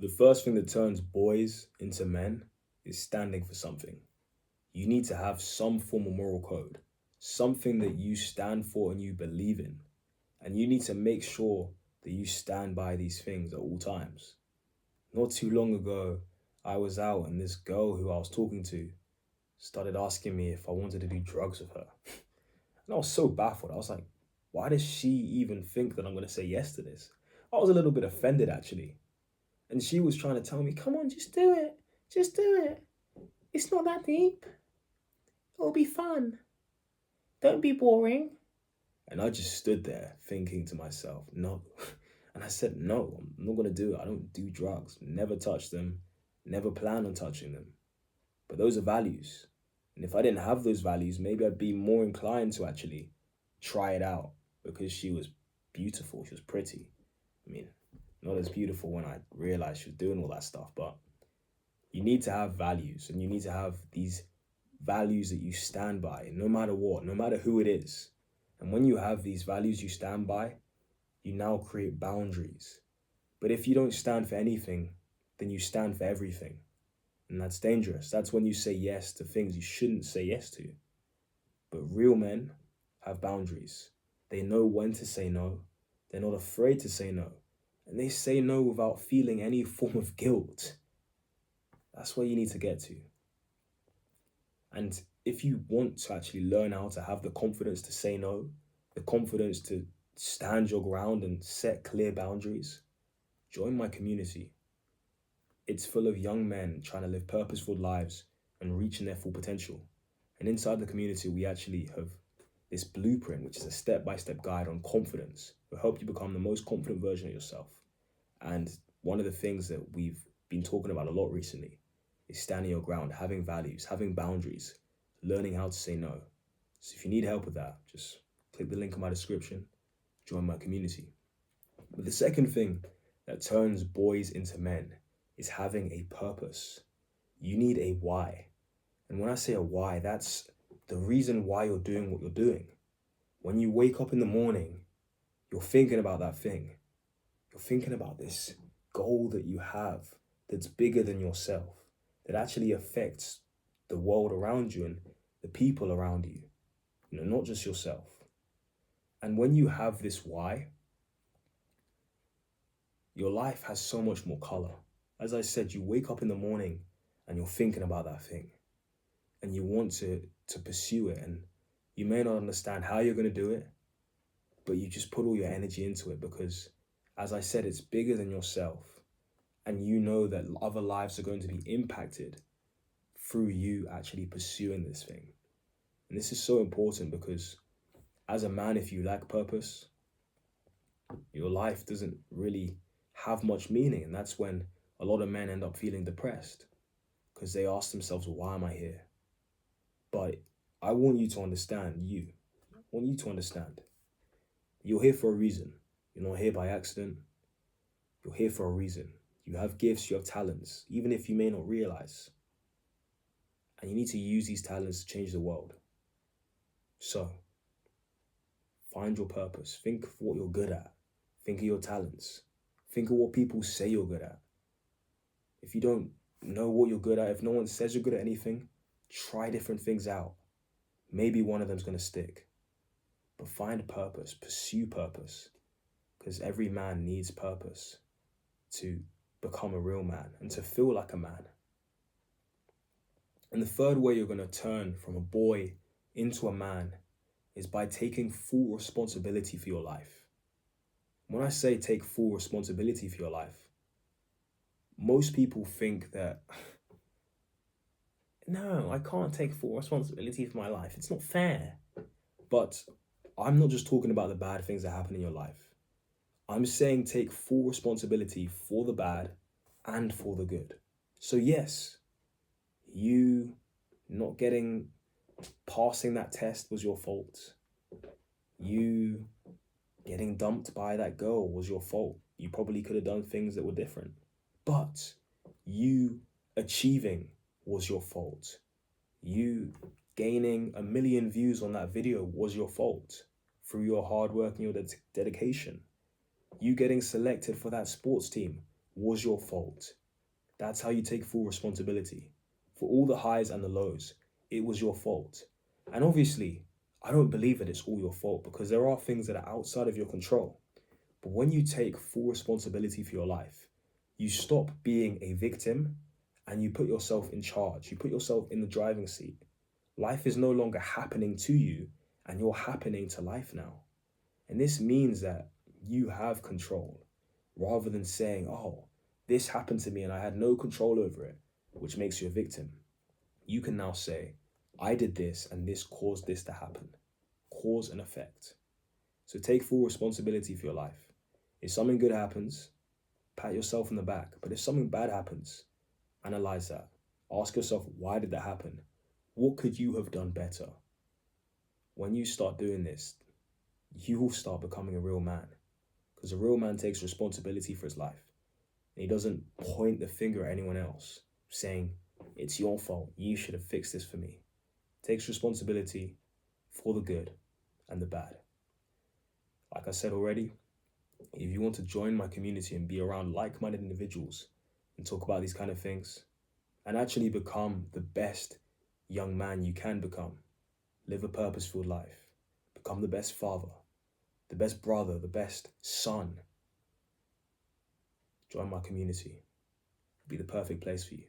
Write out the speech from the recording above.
The first thing that turns boys into men is standing for something. You need to have some form of moral code, something that you stand for and you believe in. And you need to make sure that you stand by these things at all times. Not too long ago, I was out and this girl who I was talking to started asking me if I wanted to do drugs with her. And I was so baffled. I was like, why does she even think that I'm going to say yes to this? I was a little bit offended actually. And she was trying to tell me, come on, just do it. Just do it. It's not that deep. It'll be fun. Don't be boring. And I just stood there thinking to myself, no. And I said, no, I'm not going to do it. I don't do drugs. Never touch them. Never plan on touching them. But those are values. And if I didn't have those values, maybe I'd be more inclined to actually try it out because she was beautiful. She was pretty. I mean, not as beautiful when I realized she was doing all that stuff, but you need to have values and you need to have these values that you stand by no matter what, no matter who it is. And when you have these values you stand by, you now create boundaries. But if you don't stand for anything, then you stand for everything. And that's dangerous. That's when you say yes to things you shouldn't say yes to. But real men have boundaries. They know when to say no. They're not afraid to say no. And they say no without feeling any form of guilt. That's where you need to get to. And if you want to actually learn how to have the confidence to say no, the confidence to stand your ground and set clear boundaries, join my community. It's full of young men trying to live purposeful lives and reaching their full potential. And inside the community, we actually have this blueprint, which is a step-by-step guide on confidence. Will help you become the most confident version of yourself. And one of the things that we've been talking about a lot recently is standing your ground, having values, having boundaries, learning how to say no. So if you need help with that, just click the link in my description, join my community. But the second thing that turns boys into men is having a purpose. You need a why. And when I say a why, that's the reason why you're doing what you're doing. When you wake up in the morning, you're thinking about that thing. You're thinking about this goal that you have that's bigger than yourself, that actually affects the world around you and the people around you, not just yourself. And when you have this why, your life has so much more color. As I said, you wake up in the morning and you're thinking about that thing and you want to pursue it, and you may not understand how you're going to do it, but you just put all your energy into it because, as I said, it's bigger than yourself, and you know that other lives are going to be impacted through you actually pursuing this thing. And this is so important because as a man, if you lack purpose, your life doesn't really have much meaning, and that's when a lot of men end up feeling depressed because they ask themselves, why am I here? But I want you to understand, you're here for a reason. You're not here by accident. You're here for a reason. You have gifts, you have talents, even if you may not realize. And you need to use these talents to change the world. So, find your purpose. Think of what you're good at. Think of your talents. Think of what people say you're good at. If you don't know what you're good at, if no one says you're good at anything, try different things out. Maybe one of them's going to stick. But find purpose, pursue purpose, because every man needs purpose to become a real man and to feel like a man. And the third way you're going to turn from a boy into a man is by taking full responsibility for your life. When I say take full responsibility for your life, most people think that, no, I can't take full responsibility for my life. It's not fair. But I'm not just talking about the bad things that happen in your life. I'm saying take full responsibility for the bad and for the good. So yes, you not passing that test was your fault. You getting dumped by that girl was your fault. You probably could have done things that were different. But you achieving was your fault. You gaining 1 million views on that video was your fault through your hard work and your dedication. You getting selected for that sports team was your fault. That's how you take full responsibility. For all the highs and the lows, it was your fault. And obviously, I don't believe that it's all your fault because there are things that are outside of your control. But when you take full responsibility for your life, you stop being a victim and you put yourself in charge. You put yourself in the driving seat. Life is no longer happening to you and you're happening to life now. And this means that you have control rather than saying, oh, this happened to me and I had no control over it, which makes you a victim. You can now say, I did this and this caused this to happen. Cause and effect. So take full responsibility for your life. If something good happens, pat yourself on the back. But if something bad happens, analyze that. Ask yourself, why did that happen? What could you have done better? When you start doing this, you will start becoming a real man. Because a real man takes responsibility for his life. And he doesn't point the finger at anyone else, saying, it's your fault, you should have fixed this for me. Takes responsibility for the good and the bad. Like I said already, if you want to join my community and be around like-minded individuals and talk about these kind of things and actually become the best young man you can become, live a purpose-filled life, become the best father, the best brother, the best son, join my community. It'll be the perfect place for you.